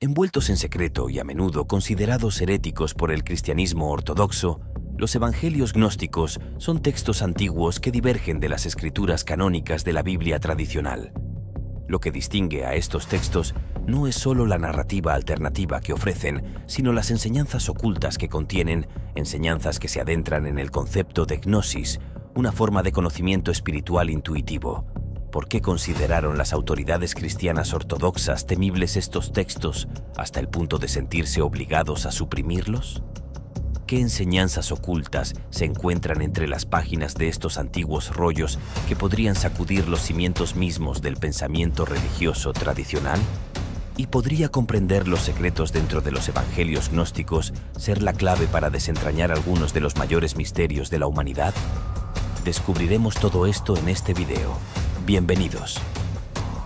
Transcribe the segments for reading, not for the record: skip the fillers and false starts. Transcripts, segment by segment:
Envueltos en secreto y a menudo considerados heréticos por el cristianismo ortodoxo, los evangelios gnósticos son textos antiguos que divergen de las escrituras canónicas de la Biblia tradicional. Lo que distingue a estos textos no es solo la narrativa alternativa que ofrecen, sino las enseñanzas ocultas que contienen, enseñanzas que se adentran en el concepto de gnosis, una forma de conocimiento espiritual intuitivo. ¿Por qué consideraron las autoridades cristianas ortodoxas temibles estos textos hasta el punto de sentirse obligados a suprimirlos? ¿Qué enseñanzas ocultas se encuentran entre las páginas de estos antiguos rollos que podrían sacudir los cimientos mismos del pensamiento religioso tradicional? ¿Y podría comprender los secretos dentro de los evangelios gnósticos ser la clave para desentrañar algunos de los mayores misterios de la humanidad? Descubriremos todo esto en este video. Bienvenidos.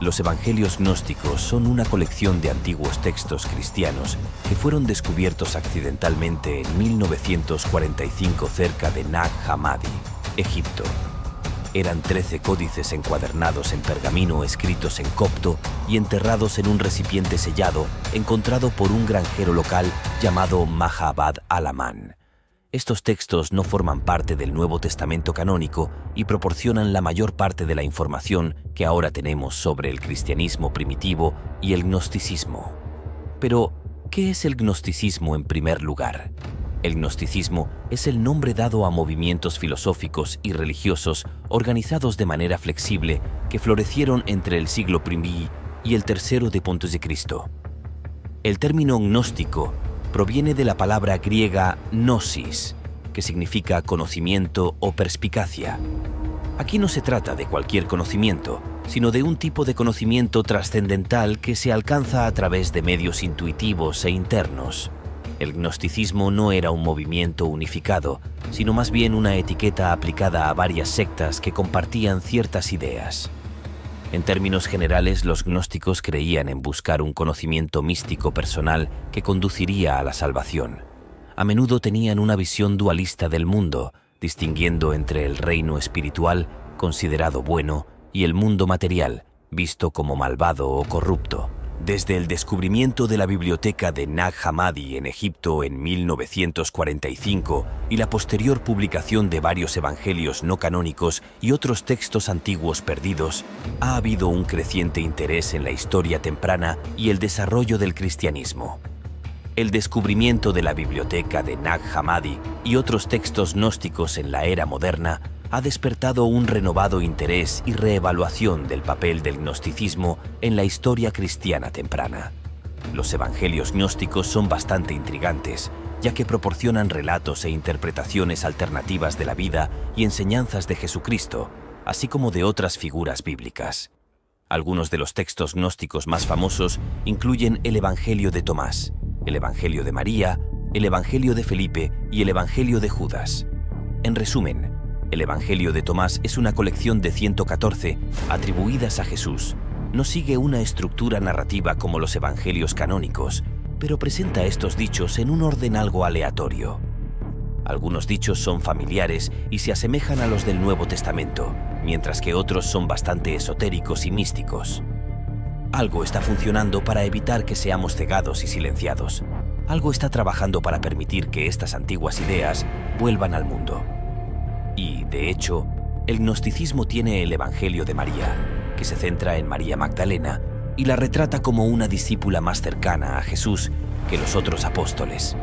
Los evangelios gnósticos son una colección de antiguos textos cristianos que fueron descubiertos accidentalmente en 1945 cerca de Nag Hammadi, Egipto. Eran 13 códices encuadernados en pergamino escritos en copto y enterrados en un recipiente sellado encontrado por un granjero local llamado Mahabad Alaman. Estos textos no forman parte del Nuevo Testamento canónico y proporcionan la mayor parte de la información que ahora tenemos sobre el cristianismo primitivo y el gnosticismo. Pero, ¿qué es el gnosticismo en primer lugar? El gnosticismo es el nombre dado a movimientos filosóficos y religiosos organizados de manera flexible que florecieron entre el siglo I y el III de Cristo. El término gnóstico proviene de la palabra griega gnosis, que significa conocimiento o perspicacia. Aquí no se trata de cualquier conocimiento, sino de un tipo de conocimiento trascendental que se alcanza a través de medios intuitivos e internos. El gnosticismo no era un movimiento unificado, sino más bien una etiqueta aplicada a varias sectas que compartían ciertas ideas. En términos generales, los gnósticos creían en buscar un conocimiento místico personal que conduciría a la salvación. A menudo tenían una visión dualista del mundo, distinguiendo entre el reino espiritual, considerado bueno, y el mundo material, visto como malvado o corrupto. Desde el descubrimiento de la biblioteca de Nag Hammadi en Egipto en 1945 y la posterior publicación de varios evangelios no canónicos y otros textos antiguos perdidos, ha habido un creciente interés en la historia temprana y el desarrollo del cristianismo. El descubrimiento de la biblioteca de Nag Hammadi y otros textos gnósticos en la era moderna ha despertado un renovado interés y reevaluación del papel del gnosticismo en la historia cristiana temprana. Los evangelios gnósticos son bastante intrigantes, ya que proporcionan relatos e interpretaciones alternativas de la vida y enseñanzas de Jesucristo, así como de otras figuras bíblicas. Algunos de los textos gnósticos más famosos incluyen el Evangelio de Tomás, el Evangelio de María, el Evangelio de Felipe y el Evangelio de Judas. En resumen, el Evangelio de Tomás es una colección de 114 atribuidas a Jesús. No sigue una estructura narrativa como los evangelios canónicos, pero presenta estos dichos en un orden algo aleatorio. Algunos dichos son familiares y se asemejan a los del Nuevo Testamento, mientras que otros son bastante esotéricos y místicos. Algo está funcionando para evitar que seamos cegados y silenciados. Algo está trabajando para permitir que estas antiguas ideas vuelvan al mundo. Y, de hecho, el gnosticismo tiene el Evangelio de María, que se centra en María Magdalena y la retrata como una discípula más cercana a Jesús que los otros apóstoles.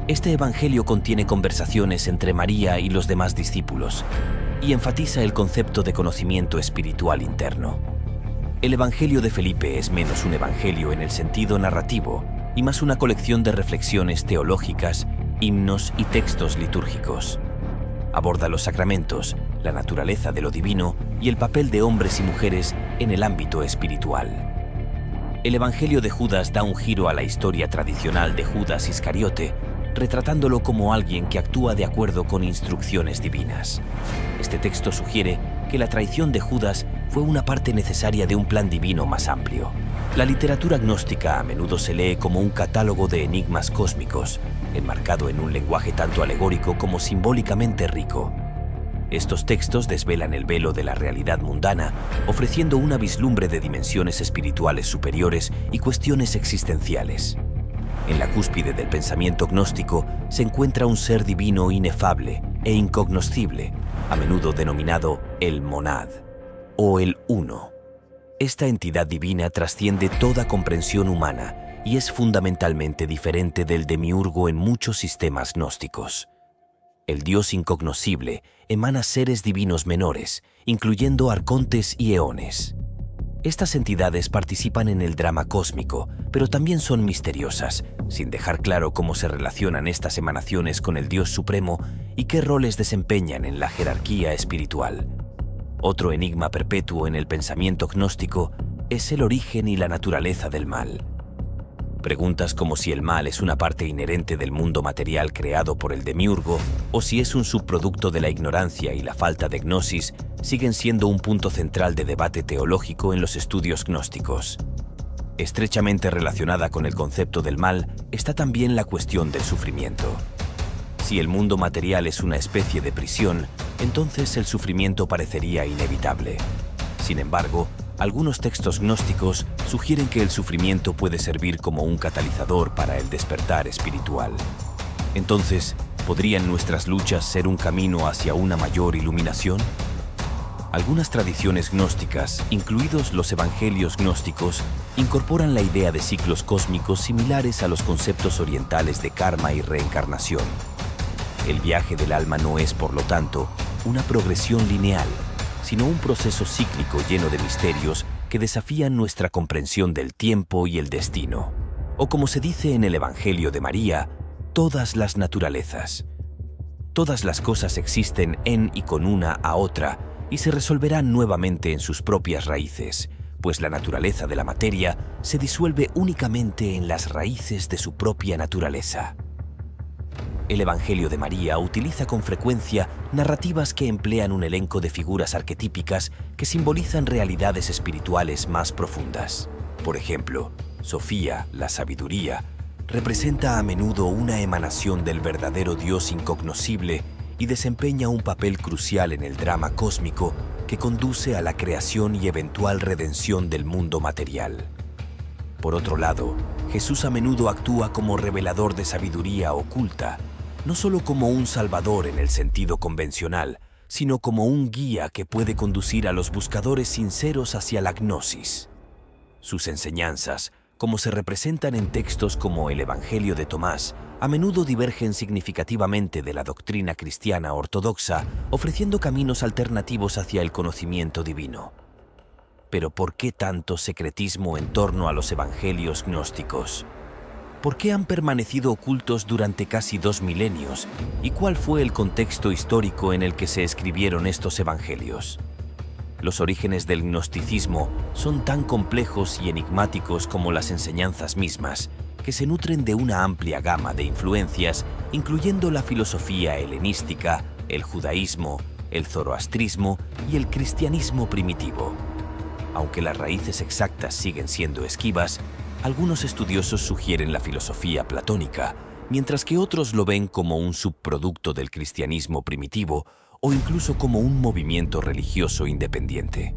Este Evangelio contiene conversaciones entre María y los demás discípulos y enfatiza el concepto de conocimiento espiritual interno. El Evangelio de Felipe es menos un evangelio en el sentido narrativo y más una colección de reflexiones teológicas, himnos y textos litúrgicos. Aborda los sacramentos, la naturaleza de lo divino y el papel de hombres y mujeres en el ámbito espiritual. El Evangelio de Judas da un giro a la historia tradicional de Judas Iscariote, retratándolo como alguien que actúa de acuerdo con instrucciones divinas. Este texto sugiere que la traición de Judas fue una parte necesaria de un plan divino más amplio. La literatura gnóstica a menudo se lee como un catálogo de enigmas cósmicos, enmarcado en un lenguaje tanto alegórico como simbólicamente rico. Estos textos desvelan el velo de la realidad mundana, ofreciendo una vislumbre de dimensiones espirituales superiores y cuestiones existenciales. En la cúspide del pensamiento gnóstico se encuentra un ser divino inefable e incognoscible, a menudo denominado el Monad, o el Uno. Esta entidad divina trasciende toda comprensión humana y es fundamentalmente diferente del demiurgo en muchos sistemas gnósticos. El Dios incognoscible emana seres divinos menores, incluyendo arcontes y eones. Estas entidades participan en el drama cósmico, pero también son misteriosas, sin dejar claro cómo se relacionan estas emanaciones con el Dios Supremo y qué roles desempeñan en la jerarquía espiritual. Otro enigma perpetuo en el pensamiento gnóstico es el origen y la naturaleza del mal. Preguntas como si el mal es una parte inherente del mundo material creado por el demiurgo o si es un subproducto de la ignorancia y la falta de gnosis siguen siendo un punto central de debate teológico en los estudios gnósticos. Estrechamente relacionada con el concepto del mal está también la cuestión del sufrimiento. Si el mundo material es una especie de prisión, entonces el sufrimiento parecería inevitable. Sin embargo, algunos textos gnósticos sugieren que el sufrimiento puede servir como un catalizador para el despertar espiritual. Entonces, ¿podrían nuestras luchas ser un camino hacia una mayor iluminación? Algunas tradiciones gnósticas, incluidos los evangelios gnósticos, incorporan la idea de ciclos cósmicos similares a los conceptos orientales de karma y reencarnación. El viaje del alma no es, por lo tanto, una progresión lineal, sino un proceso cíclico lleno de misterios que desafían nuestra comprensión del tiempo y el destino. O como se dice en el Evangelio de María, todas las naturalezas. Todas las cosas existen en y con una a otra y se resolverán nuevamente en sus propias raíces, pues la naturaleza de la materia se disuelve únicamente en las raíces de su propia naturaleza. El Evangelio de María utiliza con frecuencia narrativas que emplean un elenco de figuras arquetípicas que simbolizan realidades espirituales más profundas. Por ejemplo, Sofía, la sabiduría, representa a menudo una emanación del verdadero Dios incognoscible y desempeña un papel crucial en el drama cósmico que conduce a la creación y eventual redención del mundo material. Por otro lado, Jesús a menudo actúa como revelador de sabiduría oculta, no solo como un salvador en el sentido convencional, sino como un guía que puede conducir a los buscadores sinceros hacia la gnosis. Sus enseñanzas, como se representan en textos como el Evangelio de Tomás, a menudo divergen significativamente de la doctrina cristiana ortodoxa, ofreciendo caminos alternativos hacia el conocimiento divino. Pero ¿por qué tanto secretismo en torno a los evangelios gnósticos? ¿Por qué han permanecido ocultos durante casi 2 milenios? ¿Y cuál fue el contexto histórico en el que se escribieron estos evangelios? Los orígenes del gnosticismo son tan complejos y enigmáticos como las enseñanzas mismas, que se nutren de una amplia gama de influencias, incluyendo la filosofía helenística, el judaísmo, el zoroastrismo y el cristianismo primitivo. Aunque las raíces exactas siguen siendo esquivas, algunos estudiosos sugieren la filosofía platónica, mientras que otros lo ven como un subproducto del cristianismo primitivo o incluso como un movimiento religioso independiente.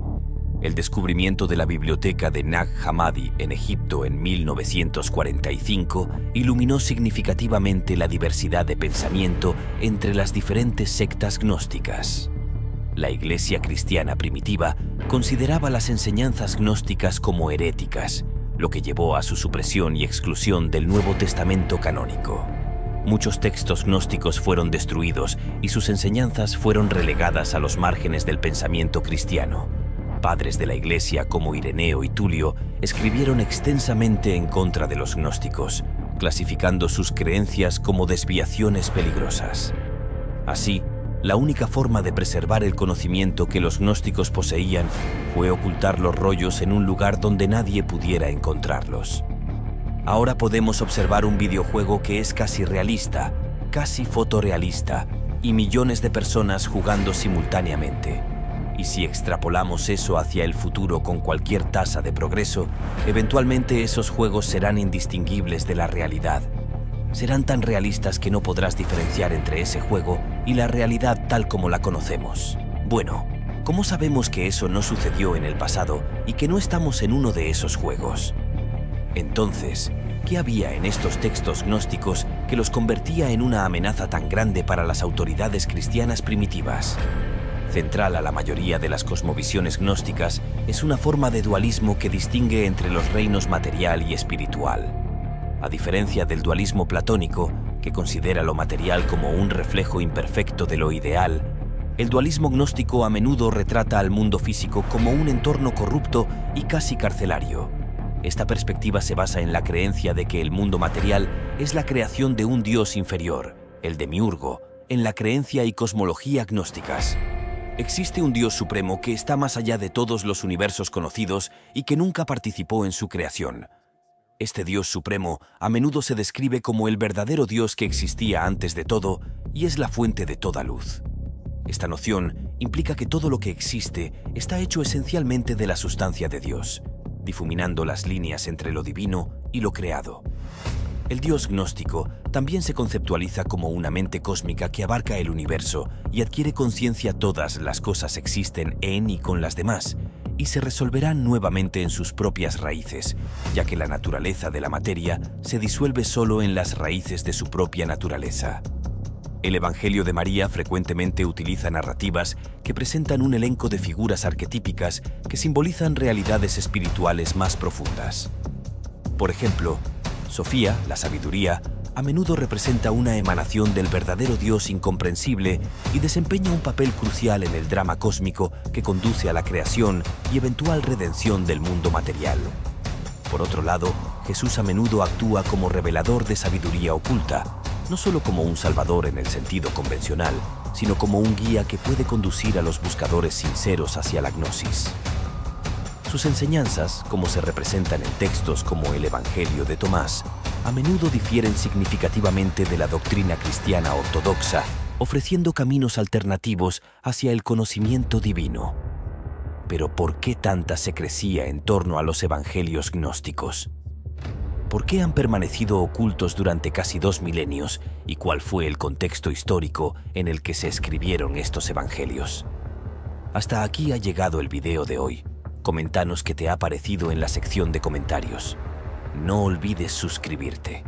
El descubrimiento de la biblioteca de Nag Hammadi en Egipto en 1945 iluminó significativamente la diversidad de pensamiento entre las diferentes sectas gnósticas. La Iglesia cristiana primitiva consideraba las enseñanzas gnósticas como heréticas, lo que llevó a su supresión y exclusión del Nuevo Testamento canónico. Muchos textos gnósticos fueron destruidos y sus enseñanzas fueron relegadas a los márgenes del pensamiento cristiano. Padres de la Iglesia como Ireneo y Tulio escribieron extensamente en contra de los gnósticos, clasificando sus creencias como desviaciones peligrosas. Así, la única forma de preservar el conocimiento que los gnósticos poseían fue ocultar los rollos en un lugar donde nadie pudiera encontrarlos. Ahora podemos observar un videojuego que es casi realista, casi fotorrealista, y millones de personas jugando simultáneamente. Y si extrapolamos eso hacia el futuro con cualquier tasa de progreso, eventualmente esos juegos serán indistinguibles de la realidad. Serán tan realistas que no podrás diferenciar entre ese juego y la realidad tal como la conocemos. Bueno, ¿cómo sabemos que eso no sucedió en el pasado y que no estamos en uno de esos juegos? Entonces, ¿qué había en estos textos gnósticos que los convertía en una amenaza tan grande para las autoridades cristianas primitivas? Central a la mayoría de las cosmovisiones gnósticas es una forma de dualismo que distingue entre los reinos material y espiritual. A diferencia del dualismo platónico, que considera lo material como un reflejo imperfecto de lo ideal, el dualismo gnóstico a menudo retrata al mundo físico como un entorno corrupto y casi carcelario. Esta perspectiva se basa en la creencia de que el mundo material es la creación de un dios inferior, el demiurgo, en la creencia y cosmología gnósticas. Existe un Dios supremo que está más allá de todos los universos conocidos y que nunca participó en su creación. Este Dios supremo a menudo se describe como el verdadero Dios que existía antes de todo y es la fuente de toda luz. Esta noción implica que todo lo que existe está hecho esencialmente de la sustancia de Dios, difuminando las líneas entre lo divino y lo creado. El Dios gnóstico también se conceptualiza como una mente cósmica que abarca el universo y adquiere conciencia. Todas las cosas existen en y con las demás, y se resolverán nuevamente en sus propias raíces, ya que la naturaleza de la materia se disuelve solo en las raíces de su propia naturaleza. El Evangelio de María frecuentemente utiliza narrativas que presentan un elenco de figuras arquetípicas que simbolizan realidades espirituales más profundas. Por ejemplo, Sofía, la sabiduría, a menudo representa una emanación del verdadero Dios incomprensible y desempeña un papel crucial en el drama cósmico que conduce a la creación y eventual redención del mundo material. Por otro lado, Jesús a menudo actúa como revelador de sabiduría oculta, no solo como un salvador en el sentido convencional, sino como un guía que puede conducir a los buscadores sinceros hacia la gnosis. Sus enseñanzas, como se representan en textos como el Evangelio de Tomás, a menudo difieren significativamente de la doctrina cristiana ortodoxa, ofreciendo caminos alternativos hacia el conocimiento divino. Pero ¿por qué tanta secrecía en torno a los evangelios gnósticos? ¿Por qué han permanecido ocultos durante casi 2 milenios y cuál fue el contexto histórico en el que se escribieron estos evangelios? Hasta aquí ha llegado el video de hoy. Coméntanos qué te ha parecido en la sección de comentarios. No olvides suscribirte.